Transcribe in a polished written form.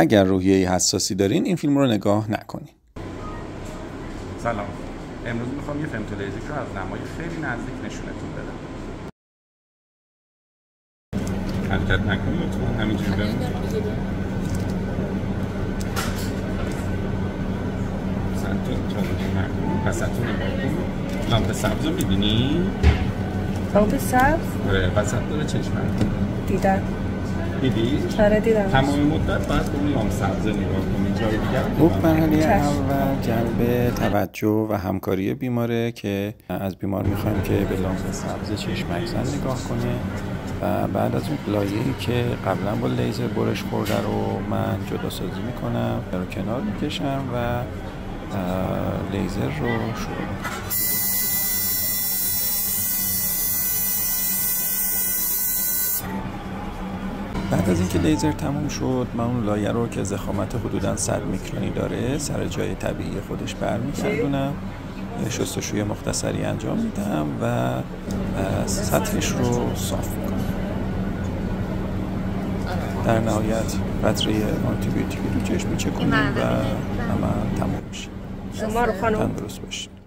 اگر روحیه حساسی دارین این فیلم رو نگاه نکنین. سلام. امروز میخوام یه فمتولیزیک رو از نمای خیلی نزدیک نشونتون بدم. حرکت نکنید لطفاً، همینجوری بمونید. سنتون چالش نکنید، پستون نگاه کنید. لامپ سبز رو میبینی؟ لامپ سبز؟ آره، وسط داره چشمت. دیدم. دیدی؟ آره دیدم. تمام مدت باید به اون لامپ سبز نگاه کنید، جای دیگر خب مرحله اول جلب توجه و همکاری بیماره که از بیمار میخوایم که به لامپ سبز چشمک زن نگاه کنه و بعد از اون لایه‌ای که قبلا با لیزر برش خورده رو من جدا سازی میکنم، رو کنار میکشم و لیزر رو شروع میکنم. بعد از اینکه لیزر تموم شد من اون لایه رو که ضخامت حدوداً 100 میکرونی داره سر جای طبیعی خودش برمیگردونم، شستشوی مختصری انجام میدم و سطحش رو صاف میکنم. در نهایت قطره آنتی بیوتیکی رو چشم چکونیم و عمل تموم میشه. شما رو خانم تندرست باشید.